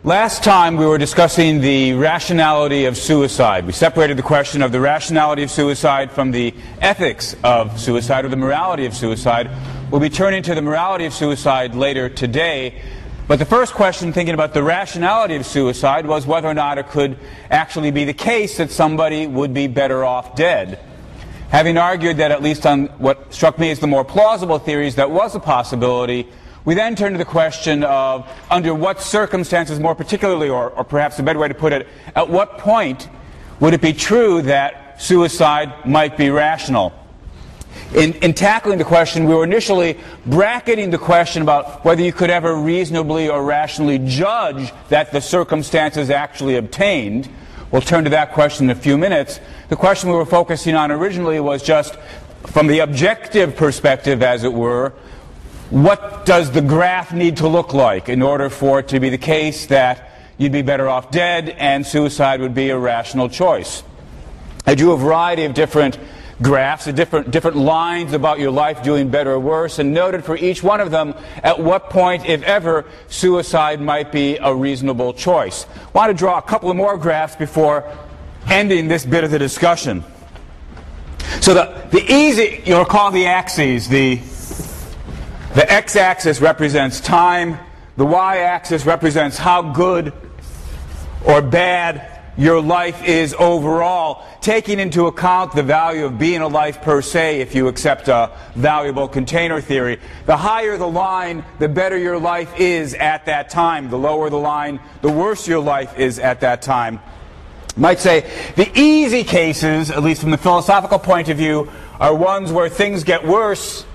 Last time we were discussing the rationality of suicide. We separated the question of the rationality of suicide from the ethics of suicide, or the morality of suicide. We'll be turning to the morality of suicide later today. But the first question, thinking about the rationality of suicide, was whether or not it could actually be the case that somebody would be better off dead. Having argued that, at least on what struck me as the more plausible theories, that was a possibility, we then turn to the question of under what circumstances, more particularly, or perhaps a better way to put it, at what point would it be true that suicide might be rational? In tackling the question, we were initially bracketing the question about whether you could ever reasonably or rationally judge that the circumstances actually obtained. We'll turn to that question in a few minutes. The question we were focusing on originally was just from the objective perspective, as it were, what does the graph need to look like in order for it to be the case that you'd be better off dead and suicide would be a rational choice? I drew a variety of different graphs, different lines about your life doing better or worse, and noted for each one of them at what point, if ever, suicide might be a reasonable choice. I want to draw a couple of more graphs before ending this bit of the discussion. So you'll recall the axes. The x-axis represents time, the y-axis represents how good or bad your life is overall, taking into account the value of being alive per se if you accept a valuable container theory. The higher the line, the better your life is at that time. The lower the line, the worse your life is at that time. I might say the easy cases, at least from the philosophical point of view, are ones where things get worse.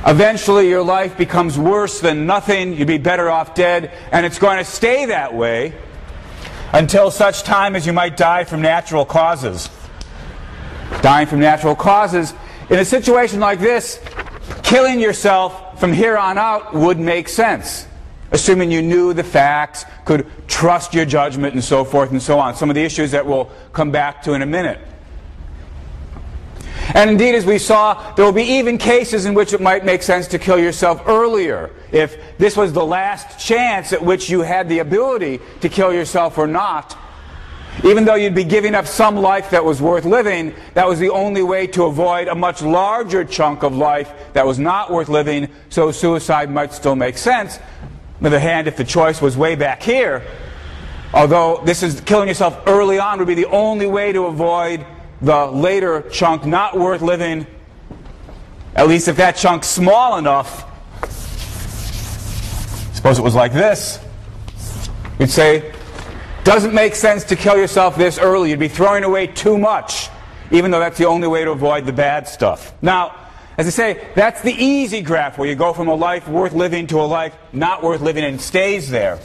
Eventually your life becomes worse than nothing, you'd be better off dead, and it's going to stay that way until such time as you might die from natural causes. Dying from natural causes. In a situation like this, killing yourself from here on out would make sense, assuming you knew the facts, could trust your judgment, and so forth and so on. Some of the issues that we'll come back to in a minute. And indeed, as we saw, there will be even cases in which it might make sense to kill yourself earlier. If this was the last chance at which you had the ability to kill yourself or not, even though you'd be giving up some life that was worth living, that was the only way to avoid a much larger chunk of life that was not worth living, so suicide might still make sense. On the other hand, if the choice was way back here, although this is killing yourself early on would be the only way to avoid the later chunk not worth living, at least if that chunk's small enough. Suppose it was like this. You'd say, doesn't make sense to kill yourself this early. You'd be throwing away too much, even though that's the only way to avoid the bad stuff. Now, as I say, that's the easy graph where you go from a life worth living to a life not worth living and it stays there.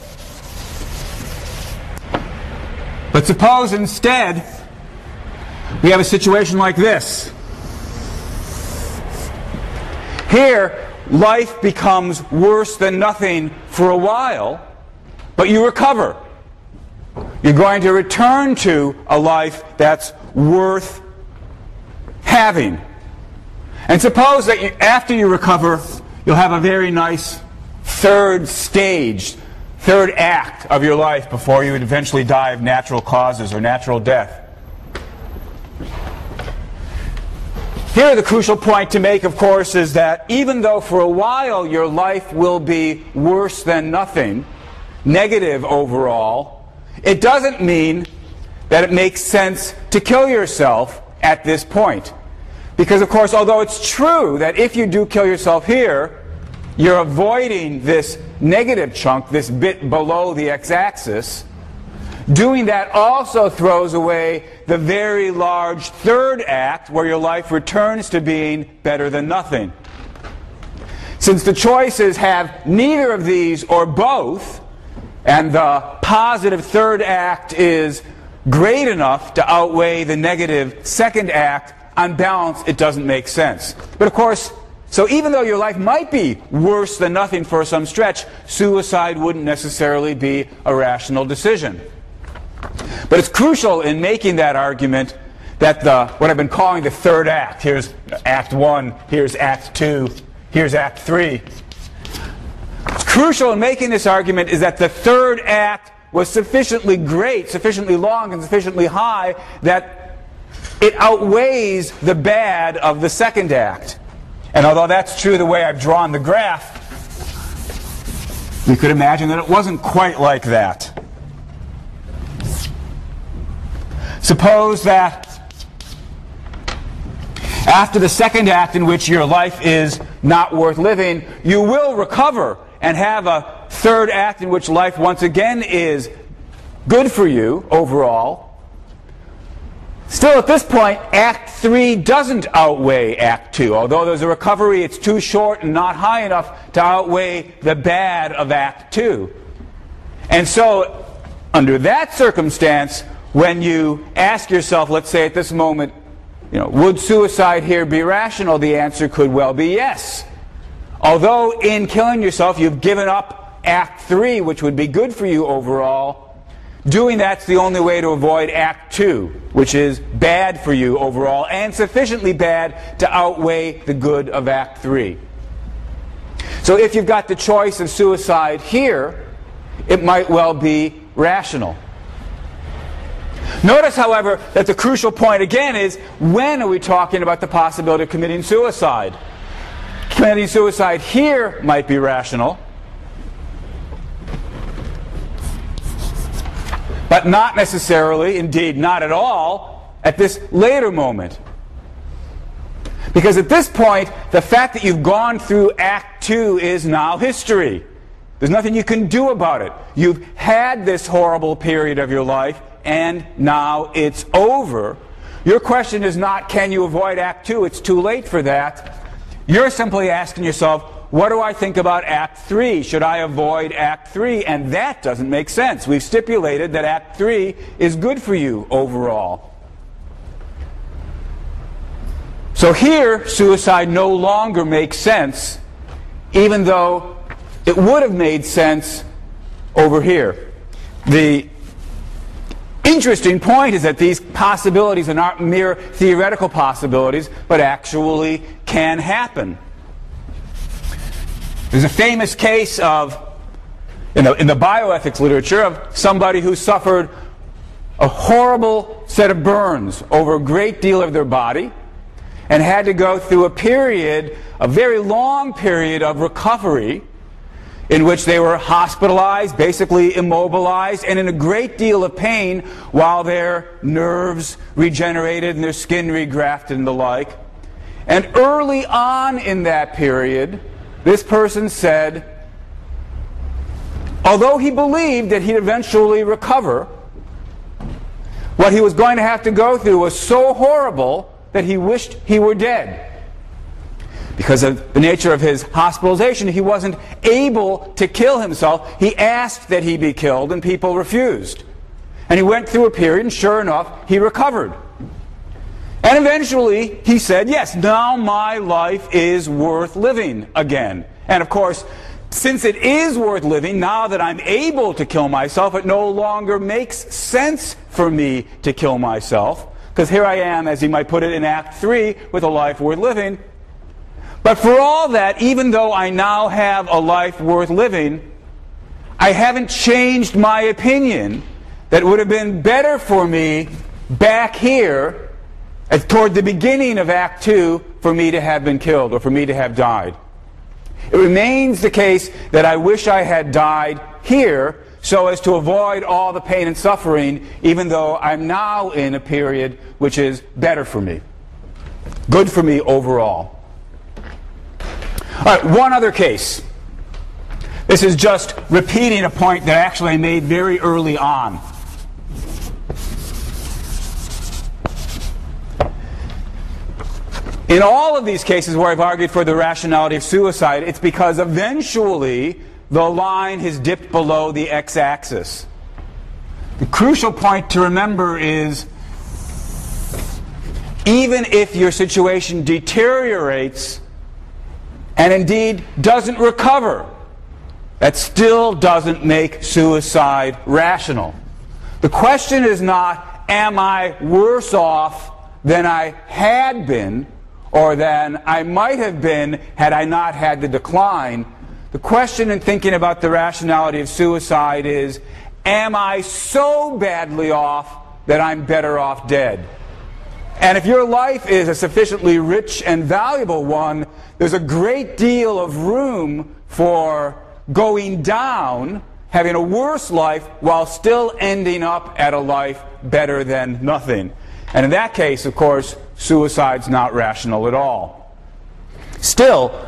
But suppose instead we have a situation like this. Here, life becomes worse than nothing for a while, but you recover. You're going to return to a life that's worth having. And suppose that after you recover, you'll have a very nice third stage, third act of your life before you would eventually die of natural causes or natural death. Here, the crucial point to make, of course, is that even though for a while your life will be worse than nothing, negative overall, it doesn't mean that it makes sense to kill yourself at this point. Because, of course, although it's true that if you do kill yourself here, you're avoiding this negative chunk, this bit below the x-axis, doing that also throws away the very large third act where your life returns to being better than nothing. Since the choices have neither of these or both, and the positive third act is great enough to outweigh the negative second act, on balance, it doesn't make sense. But of course, so even though your life might be worse than nothing for some stretch, suicide wouldn't necessarily be a rational decision. But it's crucial in making that argument that what I've been calling the third act, here's Act 1, here's Act 2, here's Act 3. It's Crucial in making this argument is that the third act was sufficiently great, sufficiently long, and sufficiently high that it outweighs the bad of the second act. And although that's true the way I've drawn the graph, you could imagine that it wasn't quite like that. Suppose that after the second act, in which your life is not worth living, you will recover and have a third act in which life once again is good for you overall. Still, at this point, Act 3 doesn't outweigh Act 2. Although there's a recovery, it's too short and not high enough to outweigh the bad of Act 2. And so, under that circumstance, when you ask yourself, let's say at this moment, would suicide here be rational? The answer could well be yes. Although in killing yourself you've given up Act 3, which would be good for you overall, doing that's the only way to avoid Act 2, which is bad for you overall and sufficiently bad to outweigh the good of Act 3. So if you've got the choice of suicide here, it might well be rational. Notice, however, that the crucial point again is, when are we talking about the possibility of committing suicide? Committing suicide here might be rational, but not necessarily, indeed not at all, at this later moment. Because at this point, the fact that you've gone through Act 2 is now history. There's nothing you can do about it. You've had this horrible period of your life, and now it's over. Your question is not, can you avoid Act 2? It's too late for that. You're simply asking yourself, what do I think about Act 3? Should I avoid Act 3? And that doesn't make sense. We've stipulated that Act 3 is good for you overall. So here, suicide no longer makes sense, even though it would have made sense over here. The interesting point is that these possibilities are not mere theoretical possibilities, but actually can happen. There's a famous case of, in the bioethics literature, of somebody who suffered a horrible set of burns over a great deal of their body and had to go through a very long period of recovery, in which they were hospitalized, basically immobilized, and in a great deal of pain while their nerves regenerated and their skin regrafted and the like. And early on in that period, this person said, although he believed that he'd eventually recover, what he was going to have to go through was so horrible that he wished he were dead. Because of the nature of his hospitalization, he wasn't able to kill himself. He asked that he be killed, and people refused. And he went through a period, and sure enough, he recovered. And eventually, he said, yes, now my life is worth living again. And of course, since it is worth living, now that I'm able to kill myself, it no longer makes sense for me to kill myself. Because here I am, as he might put it, in Act 3, with a life worth living. But for all that, even though I now have a life worth living, I haven't changed my opinion that it would have been better for me back here, toward the beginning of Act 2, for me to have been killed or for me to have died. It remains the case that I wish I had died here so as to avoid all the pain and suffering, even though I'm now in a period which is better for me, good for me overall. All right, one other case. This is just repeating a point that actually I made very early on. In all of these cases where I've argued for the rationality of suicide, it's because eventually the line has dipped below the x-axis. The crucial point to remember is, even if your situation deteriorates and indeed doesn't recover, that still doesn't make suicide rational. The question is not, am I worse off than I had been or than I might have been had I not had the decline? The question in thinking about the rationality of suicide is, am I so badly off that I'm better off dead? And if your life is a sufficiently rich and valuable one, there's a great deal of room for going down, having a worse life, while still ending up at a life better than nothing. And in that case, of course, suicide's not rational at all. Still,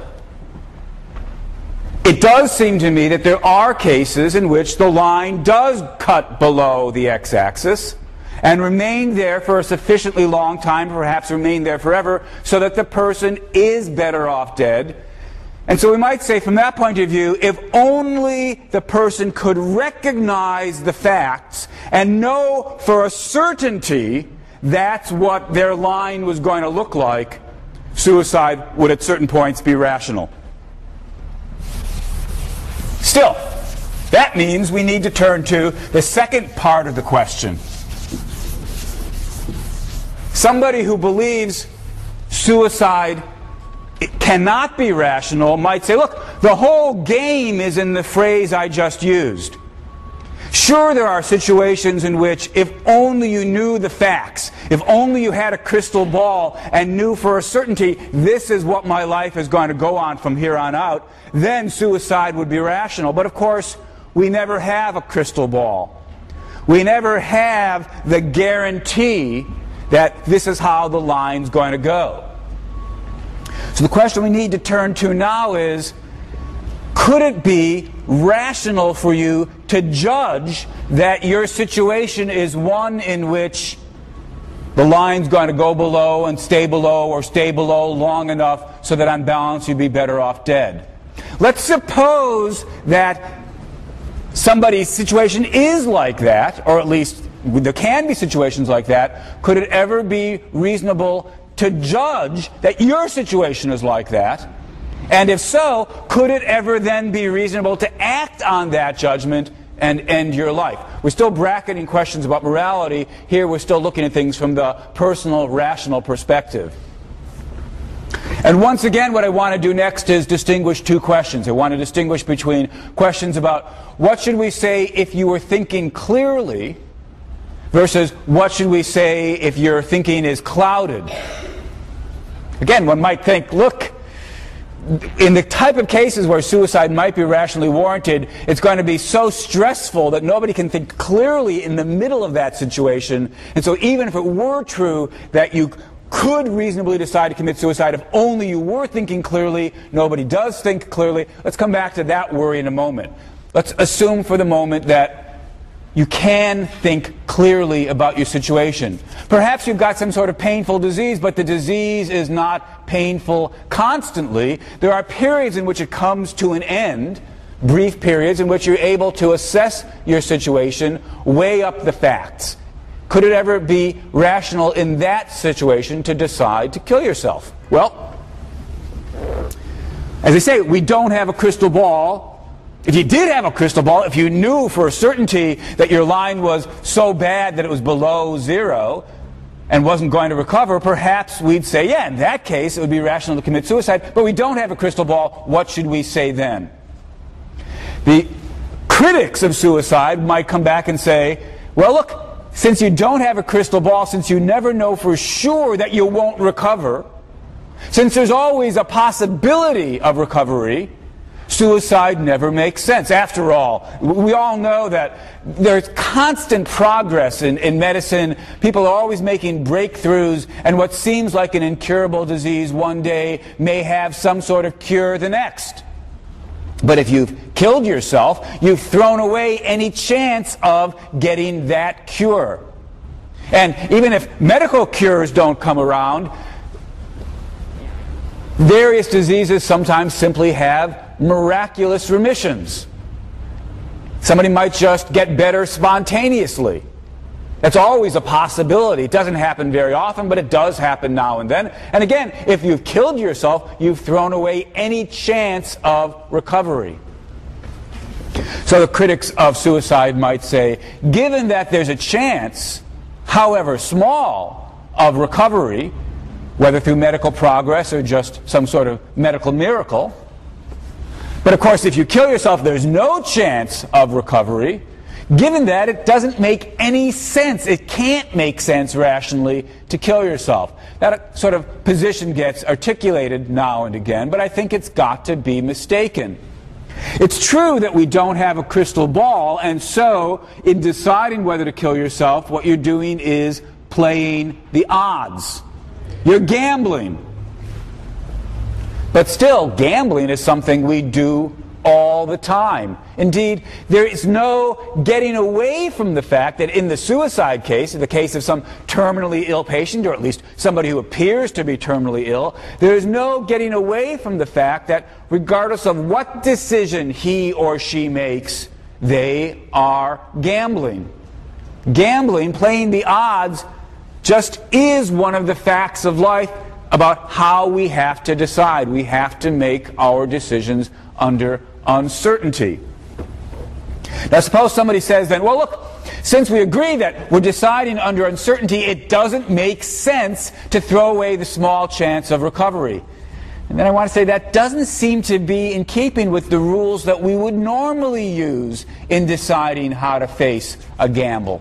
it does seem to me that there are cases in which the line does cut below the x-axis and remain there for a sufficiently long time, perhaps remain there forever, so that the person is better off dead. And so we might say, from that point of view, if only the person could recognize the facts and know for a certainty that's what their line was going to look like, suicide would at certain points be rational. Still, that means we need to turn to the second part of the question. Somebody who believes suicide cannot be rational might say, look, the whole game is in the phrase I just used. Sure, there are situations in which if only you knew the facts, if only you had a crystal ball and knew for a certainty this is what my life is going to go on from here on out, then suicide would be rational. But of course, we never have a crystal ball. We never have the guarantee that this is how the line's going to go. So the question we need to turn to now is, could it be rational for you to judge that your situation is one in which the line's going to go below and stay below, or stay below long enough so that on balance you'd be better off dead? Let's suppose that somebody's situation is like that, or at least there can be situations like that. Could it ever be reasonable to judge that your situation is like that? And if so, could it ever then be reasonable to act on that judgment and end your life? We're still bracketing questions about morality. Here we're still looking at things from the personal, rational perspective. And once again, what I want to do next is distinguish two questions. I want to distinguish between questions about what should we say if you were thinking clearly versus what should we say if your thinking is clouded. Again, one might think, look, in the type of cases where suicide might be rationally warranted, it's going to be so stressful that nobody can think clearly in the middle of that situation. And so even if it were true that you could reasonably decide to commit suicide if only you were thinking clearly, nobody does think clearly. Let's come back to that worry in a moment. Let's assume for the moment that you can think clearly about your situation. Perhaps you've got some sort of painful disease, but the disease is not painful constantly. There are periods in which it comes to an end, brief periods in which you're able to assess your situation, weigh up the facts. Could it ever be rational in that situation to decide to kill yourself? Well, as I say, we don't have a crystal ball. If you did have a crystal ball, if you knew for a certainty that your line was so bad that it was below zero and wasn't going to recover, perhaps we'd say, yeah, in that case it would be rational to commit suicide. But we don't have a crystal ball. What should we say then? The critics of suicide might come back and say, well, look, since you don't have a crystal ball, since you never know for sure that you won't recover, since there's always a possibility of recovery, suicide never makes sense. After all, we all know that there's constant progress in medicine. People are always making breakthroughs, and what seems like an incurable disease one day may have some sort of cure the next. But if you've killed yourself, you've thrown away any chance of getting that cure. And even if medical cures don't come around, various diseases sometimes simply have miraculous remissions. Somebody might just get better spontaneously. That's always a possibility. It doesn't happen very often, but it does happen now and then. And again, if you've killed yourself, you've thrown away any chance of recovery. So the critics of suicide might say, given that there's a chance, however small, of recovery, whether through medical progress or just some sort of medical miracle, But of course, if you kill yourself, there's no chance of recovery. Given that, it doesn't make any sense. It can't make sense rationally to kill yourself. That sort of position gets articulated now and again, but I think it's got to be mistaken. It's true that we don't have a crystal ball, and so in deciding whether to kill yourself, what you're doing is playing the odds. You're gambling. But still, gambling is something we do all the time. Indeed, there is no getting away from the fact that in the suicide case, in the case of some terminally ill patient, or at least somebody who appears to be terminally ill, there is no getting away from the fact that regardless of what decision he or she makes, they are gambling. Gambling, playing the odds, just is one of the facts of life about how we have to decide. We have to make our decisions under uncertainty. Now suppose somebody says then, well look, since we agree that we're deciding under uncertainty, it doesn't make sense to throw away the small chance of recovery. And then I want to say that doesn't seem to be in keeping with the rules that we would normally use in deciding how to face a gamble.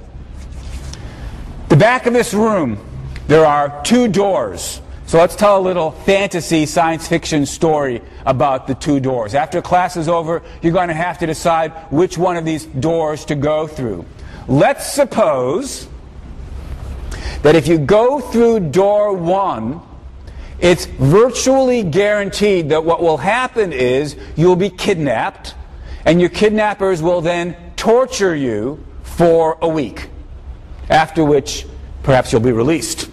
The back of this room, there are two doors. So let's tell a little fantasy science fiction story about the two doors. After class is over, you're going to have to decide which one of these doors to go through. Let's suppose that if you go through door 1, it's virtually guaranteed that what will happen is you'll be kidnapped, and your kidnappers will then torture you for a week, after which perhaps you'll be released.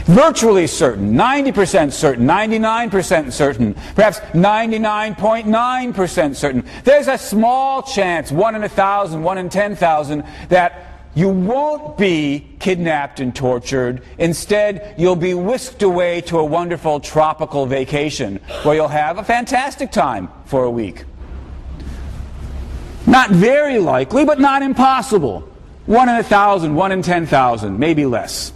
Virtually certain, 90% certain, 99% certain, perhaps 99.9% certain. There's a small chance, 1 in 1,000, 1 in 10,000, that you won't be kidnapped and tortured. Instead, you'll be whisked away to a wonderful tropical vacation where you'll have a fantastic time for a week. Not very likely, but not impossible. 1 in 1,000, 1 in 10,000, maybe less.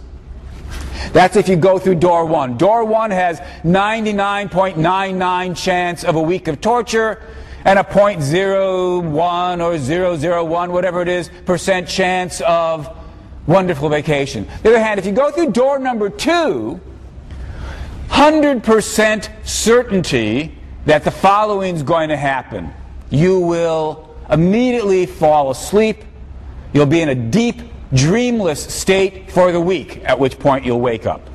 That's if you go through door 1. Door 1 has 99.99 chance of a week of torture and a 0.01 or 001, whatever it is, % chance of wonderful vacation. On the other hand, if you go through door number 2, 100% certainty that the following is going to happen. You will immediately fall asleep. You'll be in a deep, dreamless state for the week, at which point you'll wake up.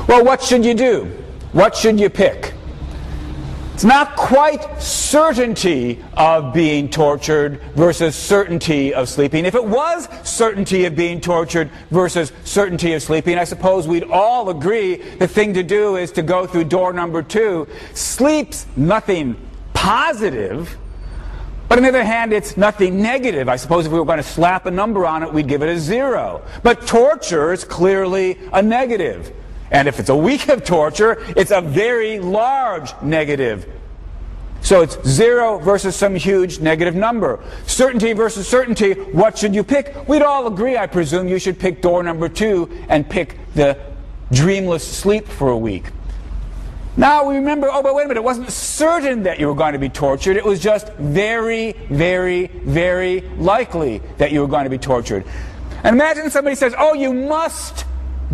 Well, what should you do? What should you pick? It's not quite certainty of being tortured versus certainty of sleeping. If it was certainty of being tortured versus certainty of sleeping, I suppose we'd all agree the thing to do is to go through door number 2. Sleep's nothing positive, but on the other hand, it's nothing negative. I suppose if we were going to slap a number on it, we'd give it a 0. But torture is clearly a negative. And if it's a week of torture, it's a very large negative. So it's 0 versus some huge negative number. Certainty versus certainty, what should you pick? We'd all agree, I presume, you should pick door number 2 and pick the dreamless sleep for a week. Now we remember, oh, but wait a minute, it wasn't certain that you were going to be tortured. It was just very, very, very likely that you were going to be tortured. And imagine somebody says, oh, you must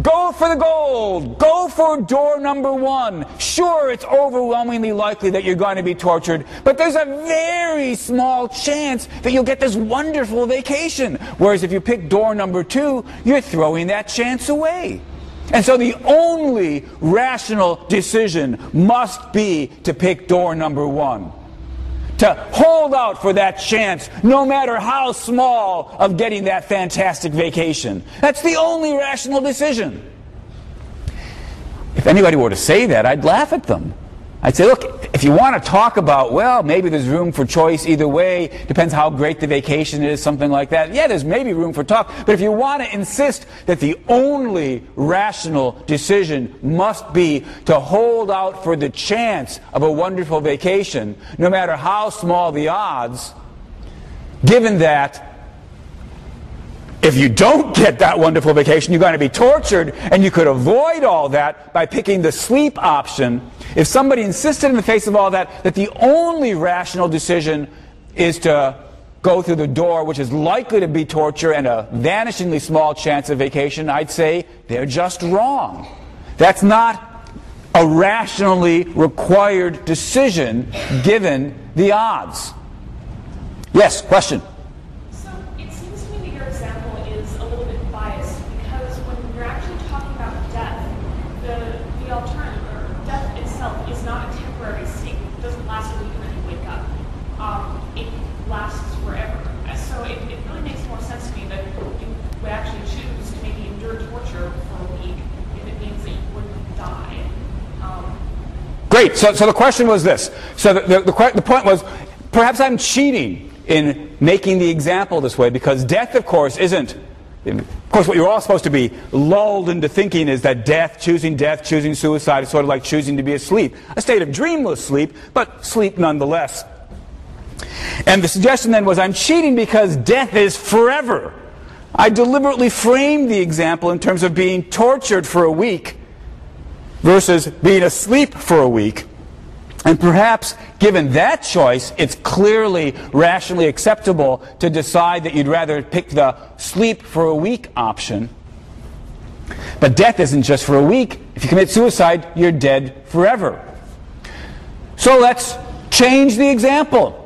go for the gold. Go for door number 1. Sure, it's overwhelmingly likely that you're going to be tortured, but there's a very small chance that you'll get this wonderful vacation. Whereas if you pick door number 2, you're throwing that chance away. And so the only rational decision must be to pick door number 1. To hold out for that chance, no matter how small, of getting that fantastic vacation. That's the only rational decision. If anybody were to say that, I'd laugh at them. I'd say, look, if you want to talk about, well, maybe there's room for choice either way, depends how great the vacation is, something like that. Yeah, there's maybe room for talk. But if you want to insist that the only rational decision must be to hold out for the chance of a wonderful vacation, no matter how small the odds, given that if you don't get that wonderful vacation, you're going to be tortured, and you could avoid all that by picking the sleep option. If somebody insisted in the face of all that that the only rational decision is to go through the door, which is likely to be torture and a vanishingly small chance of vacation, I'd say they're just wrong. That's not a rationally required decision given the odds. Yes, question? So it seems to me that your example is a little bit biased, because when you're actually talking about death, the alternative, or death itself, is not a temporary state. It doesn't last a week and then you wake up. It lasts forever. So it really makes more sense to me that you would actually choose to maybe endure torture for a week if it means that you wouldn't die. Great. So the question was this. So the point was, perhaps I'm cheating in making the example this way, because death, of course, isn't. Of course, what you're all supposed to be lulled into thinking is that death, choosing suicide is sort of like choosing to be asleep. A state of dreamless sleep, but sleep nonetheless. And the suggestion then was, I'm cheating because death is forever. I deliberately framed the example in terms of being tortured for a week versus being asleep for a week. And perhaps, given that choice, it's clearly rationally acceptable to decide that you'd rather pick the sleep for a week option. But death isn't just for a week. If you commit suicide, you're dead forever. So let's change the example.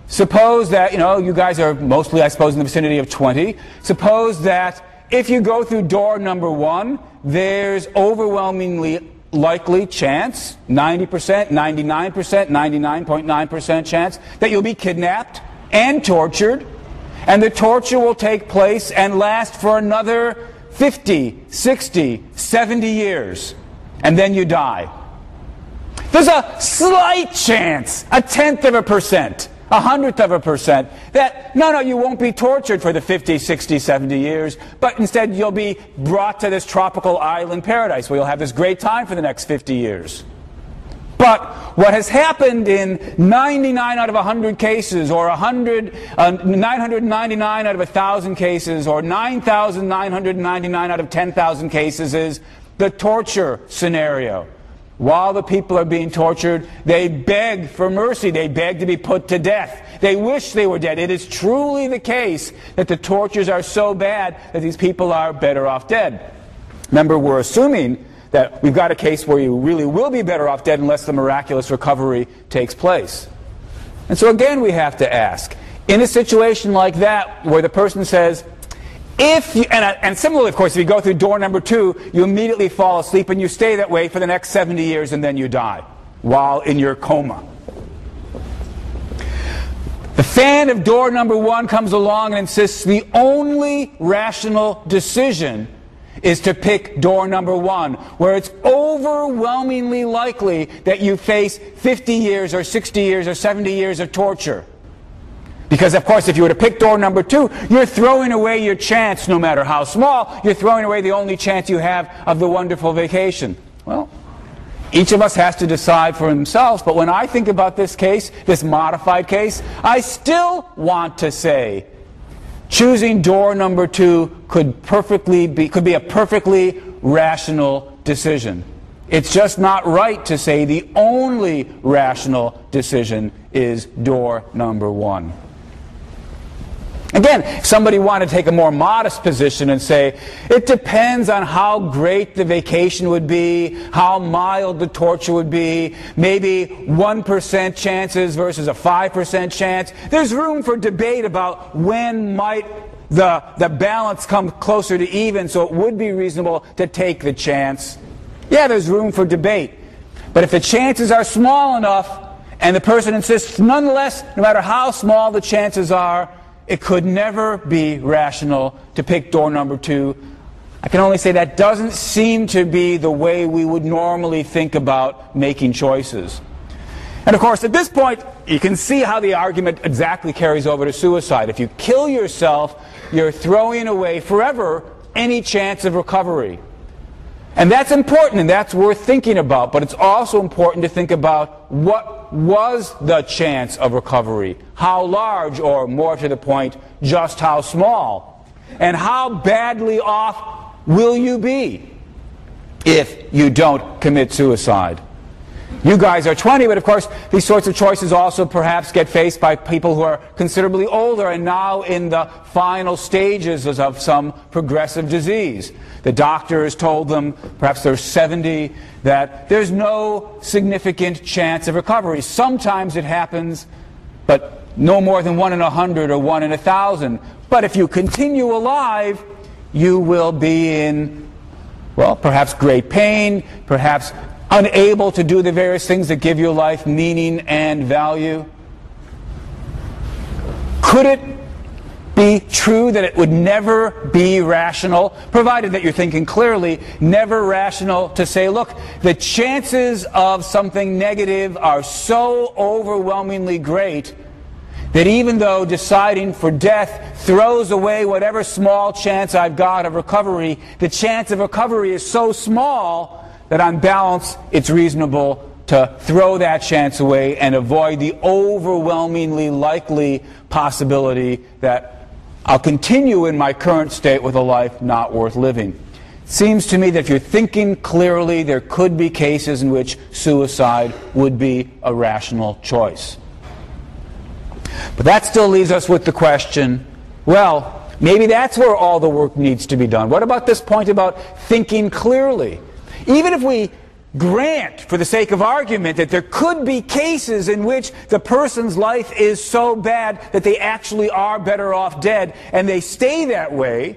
Suppose that, you guys are mostly, I suppose, in the vicinity of 20. Suppose that if you go through door number 1, there's overwhelmingly likely chance, 90%, 99%, 99.9% chance that you'll be kidnapped and tortured, and the torture will take place and last for another 50, 60, 70 years, and then you die. There's a slight chance, 0.1%, 0.01%, that no, you won't be tortured for the 50, 60, 70 years, but instead you'll be brought to this tropical island paradise where you'll have this great time for the next 50 years. But what has happened in 99 out of 100 cases, or 999 out of 1,000 cases, or 9,999 out of 10,000 cases is the torture scenario. While the people are being tortured, they beg for mercy. They beg to be put to death. They wish they were dead. It is truly the case that the tortures are so bad that these people are better off dead. Remember, we're assuming that we've got a case where you really will be better off dead unless the miraculous recovery takes place. And so again, we have to ask, in a situation like that where the person says, and similarly, of course, if you go through door number 2, you immediately fall asleep and you stay that way for the next 70 years and then you die while in your coma. The fan of door number 1 comes along and insists the only rational decision is to pick door number 1, where it's overwhelmingly likely that you face 50 years or 60 years or 70 years of torture. Because, of course, if you were to pick door number 2, you're throwing away your chance, no matter how small. You're throwing away the only chance you have of the wonderful vacation. Well, each of us has to decide for themselves, but when I think about this case, this modified case, I still want to say choosing door number 2 could be a perfectly rational decision. It's just not right to say the only rational decision is door number 1. Again, if somebody wanted to take a more modest position and say, it depends on how great the vacation would be, how mild the torture would be, maybe 1% chances versus a 5% chance. There's room for debate about when might the balance come closer to even, so it would be reasonable to take the chance. Yeah, there's room for debate. But if the chances are small enough, and the person insists nonetheless, no matter how small the chances are, it could never be rational to pick door number 2. I can only say that doesn't seem to be the way we would normally think about making choices. And of course, at this point, you can see how the argument exactly carries over to suicide. If you kill yourself, you're throwing away forever any chance of recovery. And that's important, and that's worth thinking about, but it's also important to think about what was the chance of recovery, how large, or more to the point, just how small. And how badly off will you be if you don't commit suicide? You guys are 20, but of course these sorts of choices also perhaps get faced by people who are considerably older and now in the final stages of some progressive disease. The doctor has told them, perhaps they're 70, that there's no significant chance of recovery. Sometimes it happens, but no more than 1 in 100 or 1 in 1,000. But if you continue alive, you will be in, well, perhaps great pain, perhaps unable to do the various things that give your life meaning and value. Could it be true that it would never be rational, provided that you're thinking clearly, never rational to say, look, the chances of something negative are so overwhelmingly great that even though deciding for death throws away whatever small chance I've got of recovery, the chance of recovery is so small that on balance it's reasonable to throw that chance away and avoid the overwhelmingly likely possibility that I'll continue in my current state with a life not worth living. It seems to me that if you're thinking clearly, there could be cases in which suicide would be a rational choice. But that still leaves us with the question, well, maybe that's where all the work needs to be done. What about this point about thinking clearly? Even if we grant, for the sake of argument, that there could be cases in which the person's life is so bad that they actually are better off dead, and they stay that way,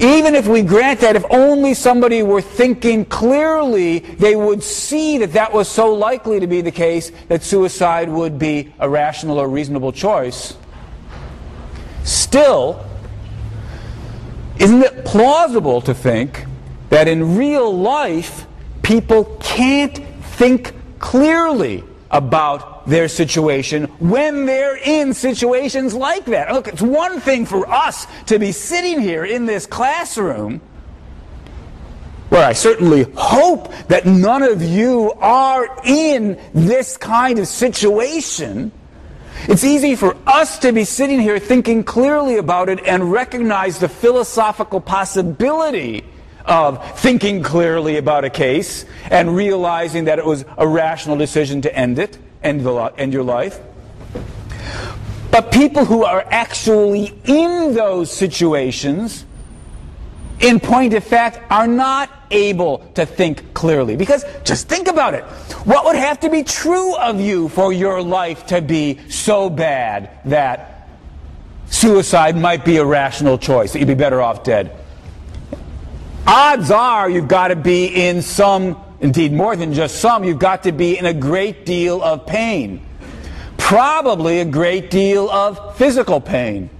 even if we grant that if only somebody were thinking clearly, they would see that that was so likely to be the case that suicide would be a rational or reasonable choice, still, isn't it plausible to think that in real life, people can't think clearly about their situation when they're in situations like that? Look, it's one thing for us to be sitting here in this classroom, where I certainly hope that none of you are in this kind of situation. It's easy for us to be sitting here thinking clearly about it and recognize the philosophical possibility of thinking clearly about a case and realizing that it was a rational decision to end it, end your life. But people who are actually in those situations, in point of fact, are not able to think clearly. Because just think about it. What would have to be true of you for your life to be so bad that suicide might be a rational choice, that you'd be better off dead? Odds are you've got to be in some, indeed more than just some, you've got to be in a great deal of pain. Probably a great deal of physical pain.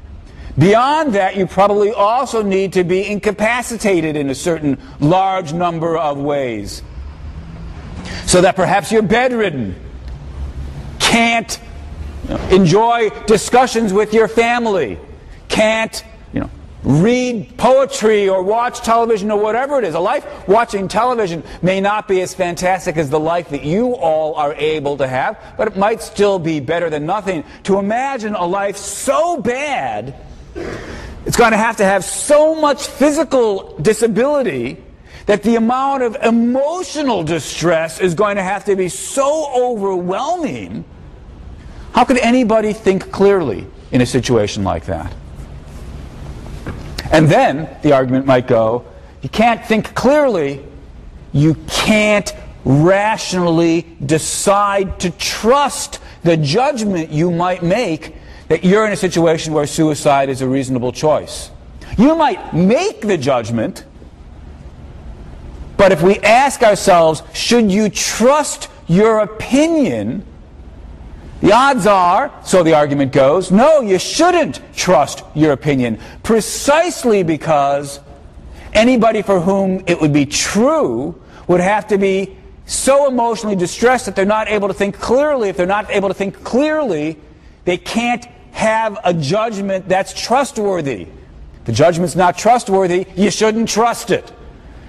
Beyond that, you probably also need to be incapacitated in a certain large number of ways. So that perhaps you're bedridden, can't enjoy discussions with your family, can't read poetry or watch television or whatever it is. A life watching television may not be as fantastic as the life that you all are able to have, but it might still be better than nothing. To imagine a life so bad, it's going to have so much physical disability that the amount of emotional distress is going to have to be so overwhelming. How could anybody think clearly in a situation like that? And then the argument might go, you can't think clearly, you can't rationally decide to trust the judgment you might make that you're in a situation where suicide is a reasonable choice. You might make the judgment, but if we ask ourselves, should you trust your opinion, the odds are, so the argument goes, no, you shouldn't trust your opinion, precisely because anybody for whom it would be true would have to be so emotionally distressed that they're not able to think clearly. If they're not able to think clearly, they can't have a judgment that's trustworthy. If the judgment's not trustworthy, you shouldn't trust it.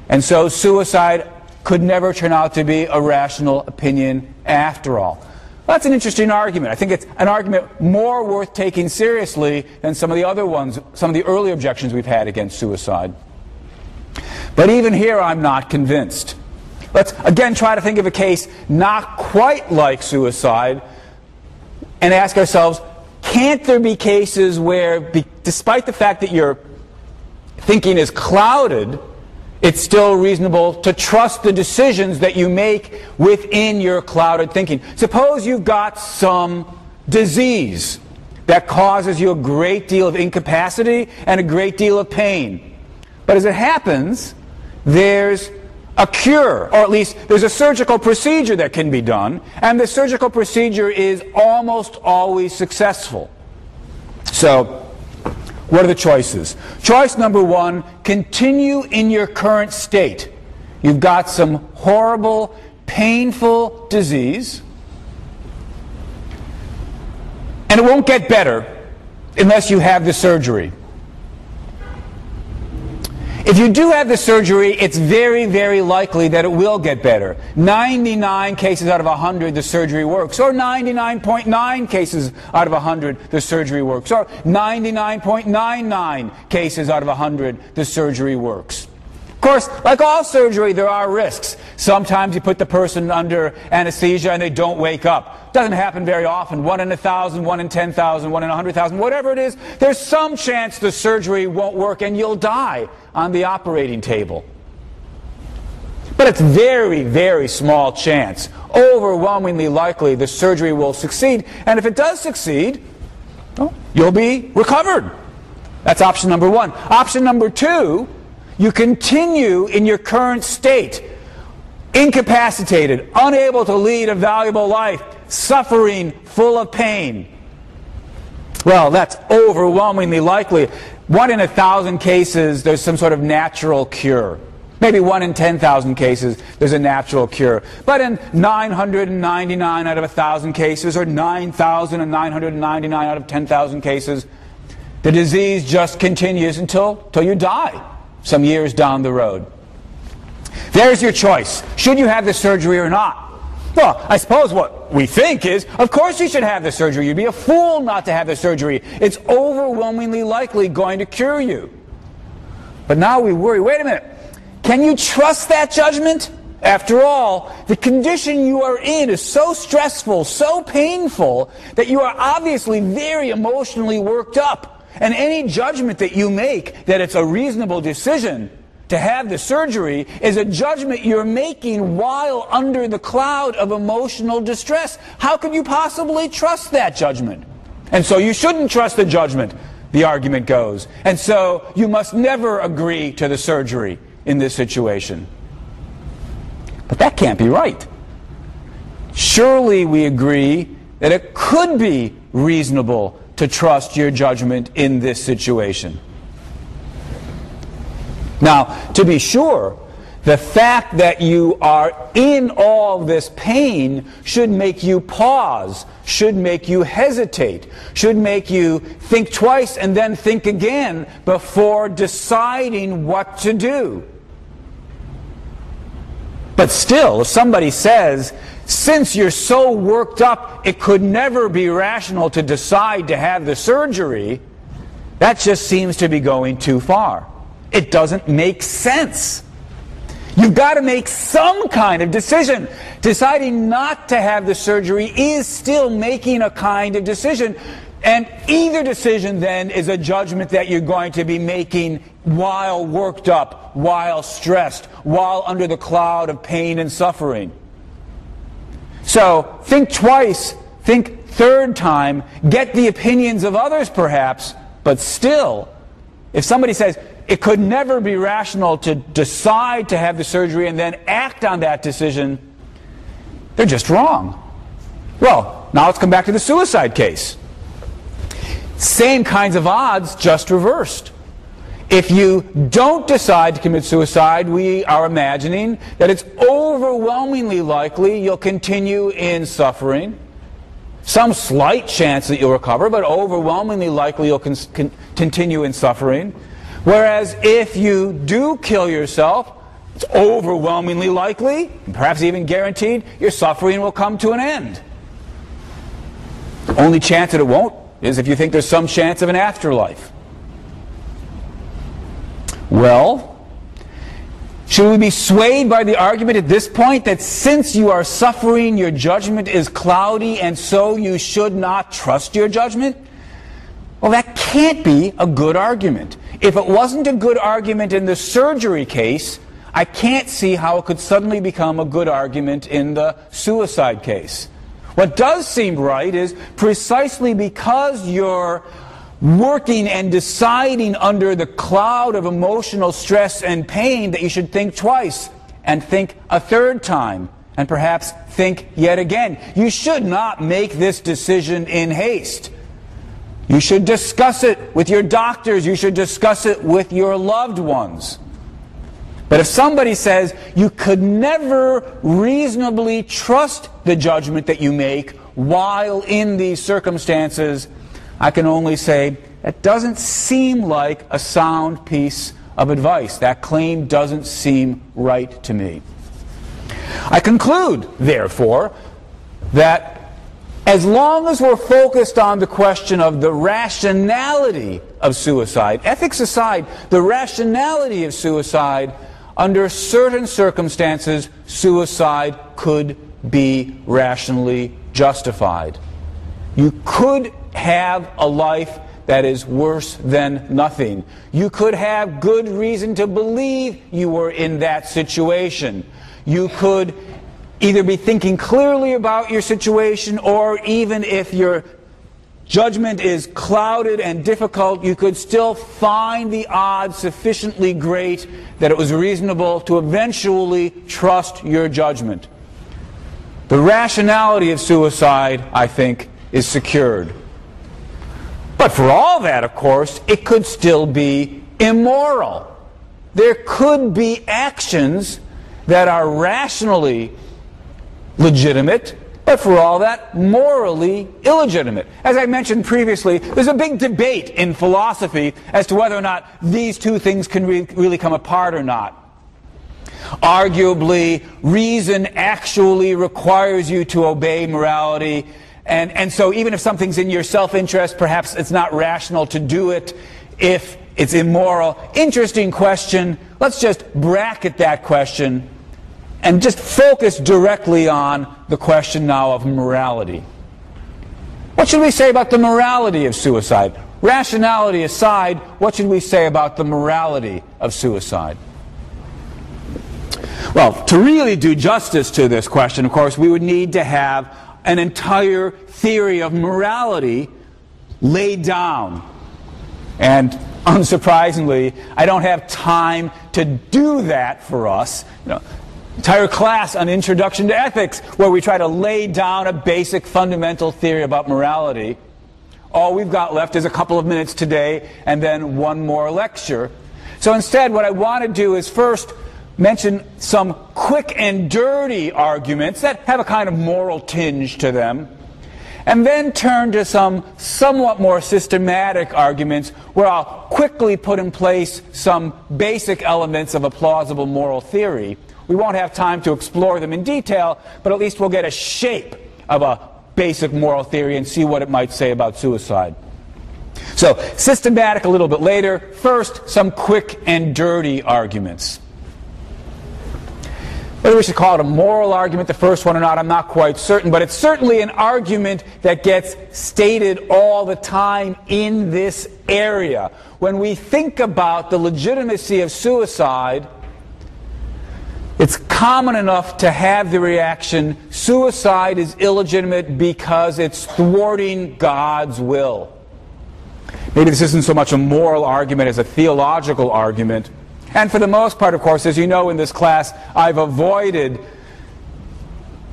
And so suicide could never turn out to be a rational opinion after all. That's an interesting argument. I think it's an argument more worth taking seriously than some of the other ones, some of the early objections we've had against suicide. But even here, I'm not convinced. Let's again try to think of a case not quite like suicide and ask ourselves, can't there be cases where, despite the fact that your thinking is clouded, it's still reasonable to trust the decisions that you make within your clouded thinking? Suppose you've got some disease that causes you a great deal of incapacity and a great deal of pain. But as it happens, there's a cure, or at least there's a surgical procedure that can be done, and the surgical procedure is almost always successful. So, what are the choices? Choice number one, continue in your current state. You've got some horrible, painful disease, and it won't get better unless you have the surgery. If you do have the surgery, it's very, very likely that it will get better. 99 cases out of 100, the surgery works. Or 99.9 cases out of 100, the surgery works. Or 99.99 cases out of 100, the surgery works. Of course, like all surgery, there are risks. Sometimes you put the person under anesthesia and they don't wake up. Doesn't happen very often. 1 in 1,000, 1 in 10,000, 1 in 100,000, whatever it is, there's some chance the surgery won't work and you'll die on the operating table. But it's very, very small chance. Overwhelmingly likely the surgery will succeed. And if it does succeed, well, you'll be recovered. That's option number one. Option number two, you continue in your current state, incapacitated, unable to lead a valuable life, suffering, full of pain. Well, that's overwhelmingly likely. 1 in 1,000 cases, there's some sort of natural cure. Maybe 1 in 10,000 cases, there's a natural cure. But in 999 out of 1,000 cases, or 9,999 out of 10,000 cases, the disease just continues until you die, some years down the road. There's your choice. Should you have the surgery or not? Well, I suppose what we think is, of course you should have the surgery. You'd be a fool not to have the surgery. It's overwhelmingly likely going to cure you. But now we worry, wait a minute, can you trust that judgment? After all, the condition you are in is so stressful, so painful, that you are obviously very emotionally worked up. And any judgment that you make that it's a reasonable decision to have the surgery is a judgment you're making while under the cloud of emotional distress. How could you possibly trust that judgment? And so you shouldn't trust the judgment, the argument goes. And so you must never agree to the surgery in this situation. But that can't be right. Surely we agree that it could be reasonable to trust your judgment in this situation. Now, to be sure, the fact that you are in all this pain should make you pause, should make you hesitate, should make you think twice and then think again before deciding what to do. But still, if somebody says, since you're so worked up, it could never be rational to decide to have the surgery, that just seems to be going too far. It doesn't make sense. You've got to make some kind of decision. Deciding not to have the surgery is still making a kind of decision. And either decision then is a judgment that you're going to be making while worked up, while stressed, while under the cloud of pain and suffering. So think twice, think third time, get the opinions of others perhaps, but still, if somebody says, it could never be rational to decide to have the surgery and then act on that decision, they're just wrong. Well, now let's come back to the suicide case. Same kinds of odds, just reversed. If you don't decide to commit suicide, we are imagining that it's overwhelmingly likely you'll continue in suffering. Some slight chance that you'll recover, but overwhelmingly likely you'll continue in suffering. Whereas if you do kill yourself, it's overwhelmingly likely, and perhaps even guaranteed, your suffering will come to an end. Only chance that it won't is if you think there's some chance of an afterlife. Well, should we be swayed by the argument at this point that since you are suffering, your judgment is cloudy, and so you should not trust your judgment? Well, that can't be a good argument. If it wasn't a good argument in the surgery case, I can't see how it could suddenly become a good argument in the suicide case. What does seem right is precisely because you're working and deciding under the cloud of emotional stress and pain that you should think twice and think a third time and perhaps think yet again. You should not make this decision in haste. You should discuss it with your doctors. You should discuss it with your loved ones. But if somebody says you could never reasonably trust the judgment that you make while in these circumstances, I can only say that doesn't seem like a sound piece of advice. That claim doesn't seem right to me. I conclude, therefore, that as long as we're focused on the question of the rationality of suicide, ethics aside, the rationality of suicide, under certain circumstances, suicide could be rationally justified. You could have a life that is worse than nothing. You could have good reason to believe you were in that situation. You could either be thinking clearly about your situation, or even if your judgment is clouded and difficult, you could still find the odds sufficiently great that it was reasonable to eventually trust your judgment. The rationality of suicide, I think, is secured. But for all that, of course, it could still be immoral. There could be actions that are rationally legitimate, but for all that, morally illegitimate. As I mentioned previously, there's a big debate in philosophy as to whether or not these two things can really come apart or not. Arguably, reason actually requires you to obey morality, and so even if something's in your self-interest, perhaps it's not rational to do it if it's immoral. Interesting question. Let's just bracket that question and just focus directly on the question now of morality. What should we say about the morality of suicide? Rationality aside, what should we say about the morality of suicide? Well, to really do justice to this question, of course, we would need to have an entire theory of morality laid down. And unsurprisingly, I don't have time to do that for us. Entire class on Introduction to Ethics, where we try to lay down a basic fundamental theory about morality. All we've got left is a couple of minutes today and then one more lecture. So instead, what I want to do is first mention some quick and dirty arguments that have a kind of moral tinge to them, and then turn to some somewhat more systematic arguments where I'll quickly put in place some basic elements of a plausible moral theory. We won't have time to explore them in detail, but at least we'll get a shape of a basic moral theory and see what it might say about suicide. So, systematic a little bit later. First, some quick and dirty arguments. Whether we should call it a moral argument, the first one or not, I'm not quite certain, but it's certainly an argument that gets stated all the time in this area. When we think about the legitimacy of suicide, it's common enough to have the reaction, suicide is illegitimate because it's thwarting God's will. Maybe this isn't so much a moral argument as a theological argument. And for the most part, of course, as you know in this class, I've avoided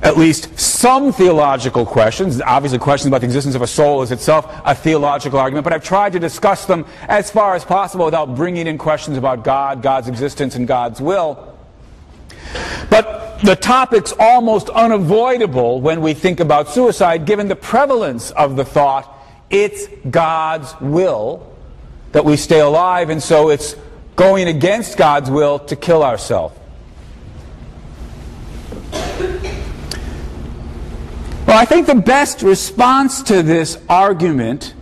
at least some theological questions. Obviously, questions about the existence of a soul is itself a theological argument, but I've tried to discuss them as far as possible without bringing in questions about God, God's existence, and God's will. But the topic's almost unavoidable when we think about suicide, given the prevalence of the thought, it's God's will that we stay alive, and so it's going against God's will to kill ourselves. Well, Well, I think the best response to this argument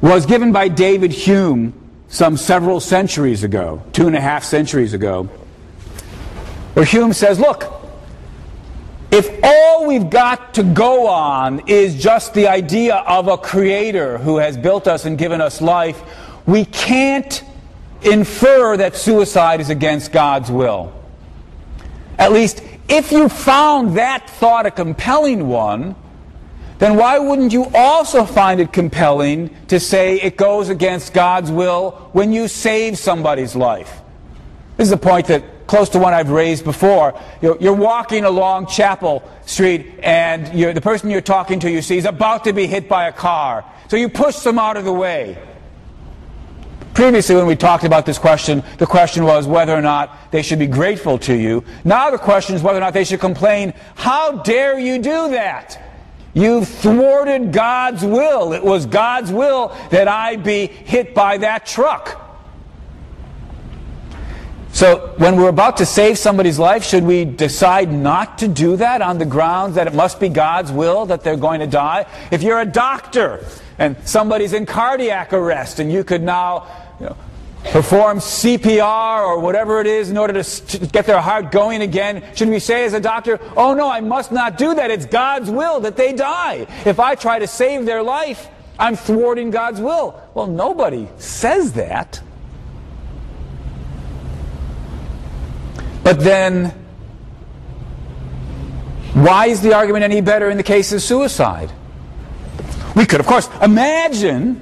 was given by David Hume some several centuries ago, 2.5 centuries ago, where Hume says, look, if all we've got to go on is just the idea of a creator who has built us and given us life, we can't infer that suicide is against God's will. At least, if you found that thought a compelling one, then why wouldn't you also find it compelling to say it goes against God's will when you save somebody's life? This is a point that close to one I've raised before. You're walking along Chapel Street and the person you're talking to, you see, is about to be hit by a car. So you push them out of the way. Previously, when we talked about this question, the question was whether or not they should be grateful to you. Now the question is whether or not they should complain, how dare you do that? You've thwarted God's will. It was God's will that I be hit by that truck. So when we're about to save somebody's life, should we decide not to do that on the grounds that it must be God's will that they're going to die? If you're a doctor and somebody's in cardiac arrest and you could now perform CPR or whatever it is in order to get their heart going again, should we say as a doctor, oh no, I must not do that. It's God's will that they die. If I try to save their life, I'm thwarting God's will. Well, nobody says that. But then, why is the argument any better in the case of suicide? We could, of course, imagine,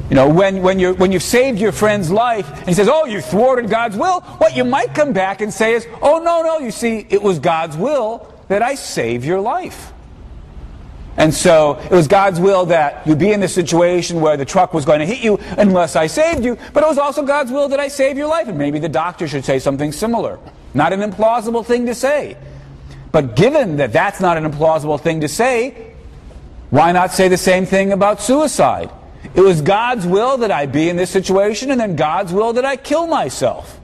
when you've saved your friend's life, and he says, oh, you thwarted God's will, what you might come back and say is, oh, no, you see, it was God's will that I save your life. And so, it was God's will that you be in this situation where the truck was going to hit you unless I saved you, but it was also God's will that I save your life. And maybe the doctor should say something similar. Not an implausible thing to say. But given that that's not an implausible thing to say, why not say the same thing about suicide? It was God's will that I be in this situation, and then God's will that I kill myself.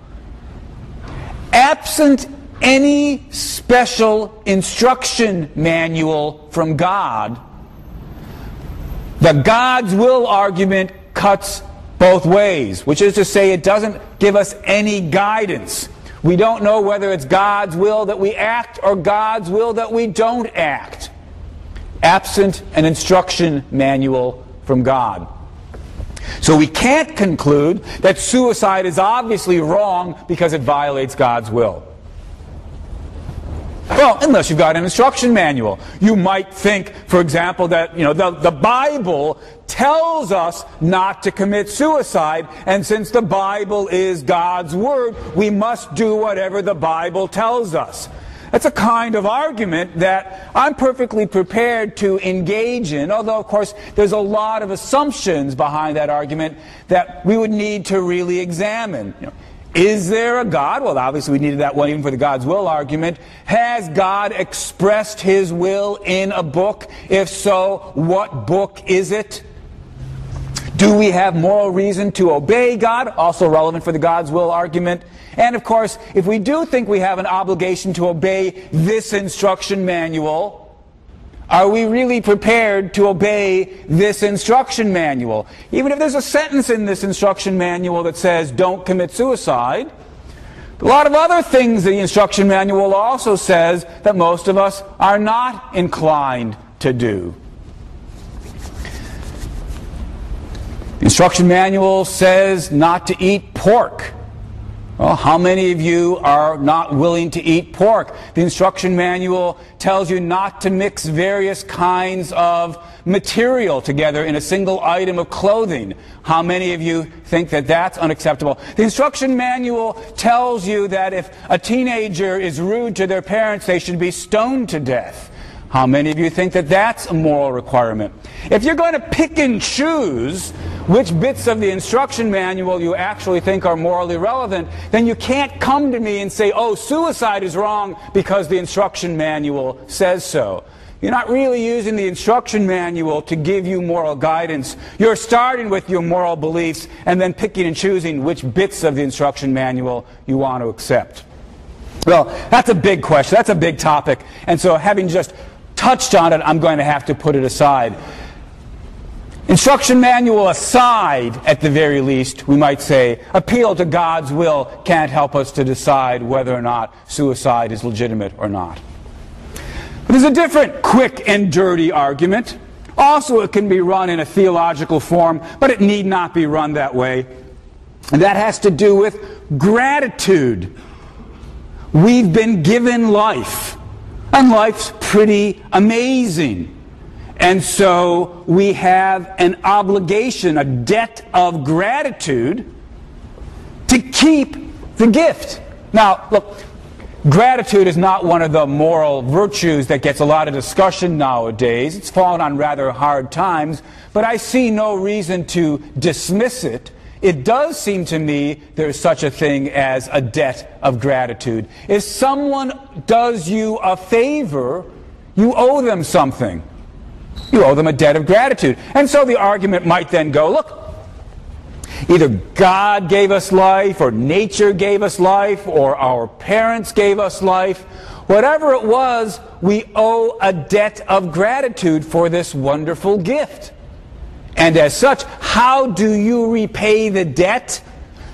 Absent any special instruction manual from God, the God's will argument cuts both ways, which is to say it doesn't give us any guidance. We don't know whether it's God's will that we act or God's will that we don't act, absent an instruction manual from God. So we can't conclude that suicide is obviously wrong because it violates God's will. Well, unless you've got an instruction manual. You might think, for example, that the Bible tells us not to commit suicide, and since the Bible is God's Word, we must do whatever the Bible tells us. That's a kind of argument that I'm perfectly prepared to engage in, although, of course, there's a lot of assumptions behind that argument that we would need to really examine. Is there a God? Well, obviously we needed that one even for the God's will argument. Has God expressed His will in a book? If so, what book is it? Do we have moral reason to obey God? Also relevant for the God's will argument. And of course, if we do think we have an obligation to obey this instruction manual, are we really prepared to obey this instruction manual? Even if there's a sentence in this instruction manual that says, don't commit suicide, a lot of other things the instruction manual also says that most of us are not inclined to do. The instruction manual says not to eat pork. Well, how many of you are not willing to eat pork? The instruction manual tells you not to mix various kinds of material together in a single item of clothing. How many of you think that that's unacceptable? The instruction manual tells you that if a teenager is rude to their parents, they should be stoned to death. How many of you think that that's a moral requirement? If you're going to pick and choose which bits of the instruction manual you actually think are morally relevant, then you can't come to me and say, oh, suicide is wrong because the instruction manual says so. You're not really using the instruction manual to give you moral guidance. You're starting with your moral beliefs and then picking and choosing which bits of the instruction manual you want to accept. Well, that's a big question. That's a big topic. And so having just touched on it, I'm going to have to put it aside. Instruction manual aside, at the very least, we might say, appeal to God's will can't help us to decide whether or not suicide is legitimate or not. But there's a different quick and dirty argument. Also, it can be run in a theological form, but it need not be run that way. And that has to do with gratitude. We've been given life, and life's pretty amazing. And so we have an obligation, a debt of gratitude to keep the gift. Now, look, gratitude is not one of the moral virtues that gets a lot of discussion nowadays. It's fallen on rather hard times, but I see no reason to dismiss it. It does seem to me there's such a thing as a debt of gratitude. If someone does you a favor, you owe them something. You owe them a debt of gratitude. And so the argument might then go, look, either God gave us life, or nature gave us life, or our parents gave us life. Whatever it was, we owe a debt of gratitude for this wonderful gift. And as such, how do you repay the debt?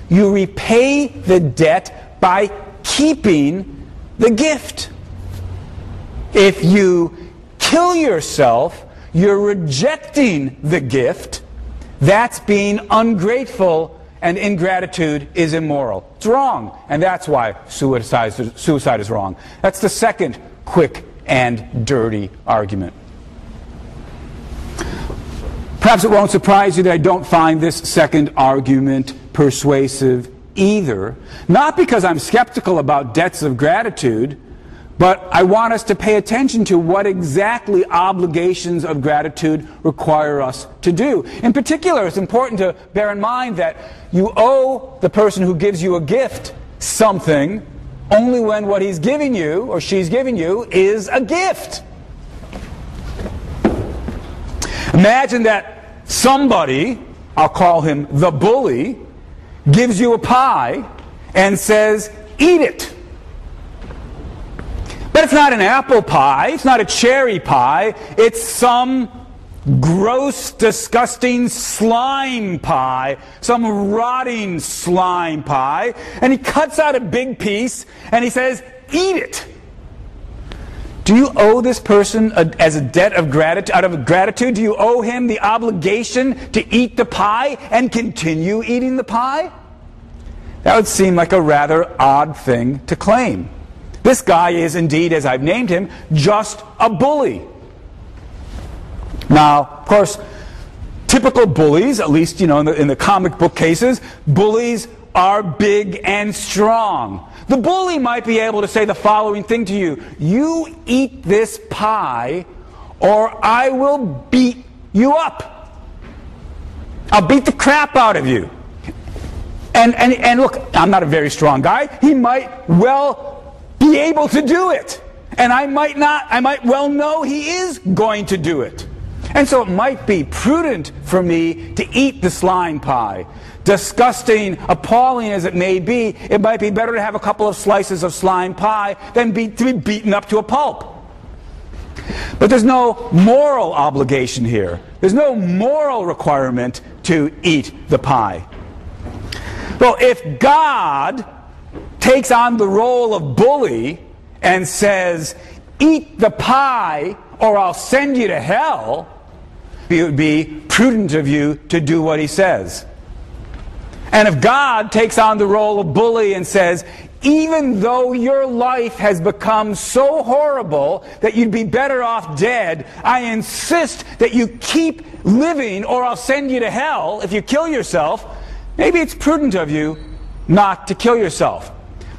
You repay the debt by keeping the gift. If you kill yourself, you're rejecting the gift. That's being ungrateful, and ingratitude is immoral. It's wrong, and that's why suicide is wrong. That's the second quick and dirty argument. Perhaps it won't surprise you that I don't find this second argument persuasive either. Not because I'm skeptical about debts of gratitude, but I want us to pay attention to what exactly obligations of gratitude require us to do. In particular, it's important to bear in mind that you owe the person who gives you a gift something only when what he's giving you, or she's giving you, is a gift. Imagine that somebody, I'll call him the bully, gives you a pie and says, "Eat it." But it's not an apple pie, it's not a cherry pie, it's some gross, disgusting slime pie, some rotting slime pie, and he cuts out a big piece and he says, "Eat it." Do you owe this person as a debt of gratitude, out of gratitude, do you owe him the obligation to eat the pie and continue eating the pie? That would seem like a rather odd thing to claim. This guy is indeed, as I've named him, just a bully. Now, of course, typical bullies, at least in the comic book cases, bullies are big and strong. The bully might be able to say the following thing to you: "You eat this pie, or I will beat you up. I'll beat the crap out of you." And look, I'm not a very strong guy. He might well be able to do it. And I might well know he is going to do it. And so it might be prudent for me to eat the slime pie. Disgusting, appalling as it may be, it might be better to have a couple of slices of slime pie than to be beaten up to a pulp. But there's no moral obligation here. There's no moral requirement to eat the pie. Well, if God takes on the role of bully and says, "Eat the pie or I'll send you to hell," it would be prudent of you to do what he says. And if God takes on the role of bully and says, "Even though your life has become so horrible that you'd be better off dead, I insist that you keep living or I'll send you to hell if you kill yourself," maybe it's prudent of you not to kill yourself.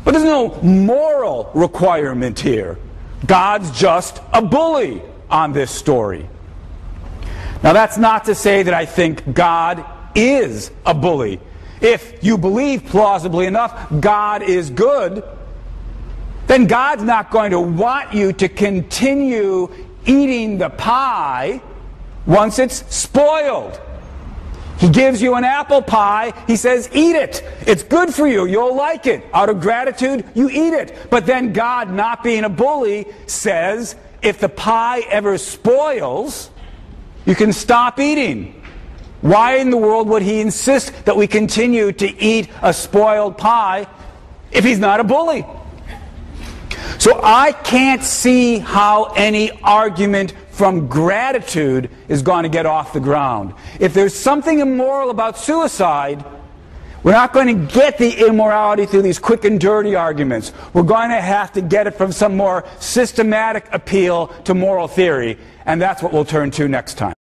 But there's no moral requirement here. God's just a bully on this story. Now, that's not to say that I think God is a bully. If you believe plausibly enough God is good, then God's not going to want you to continue eating the pie once it's spoiled. He gives you an apple pie, he says, "Eat it. It's good for you. You'll like it." Out of gratitude, you eat it. But then God, not being a bully, says, if the pie ever spoils, you can stop eating. Why in the world would he insist that we continue to eat a spoiled pie if he's not a bully? So I can't see how any argument from gratitude is going to get off the ground. If there's something immoral about suicide, we're not going to get the immorality through these quick and dirty arguments. We're going to have to get it from some more systematic appeal to moral theory, and that's what we'll turn to next time.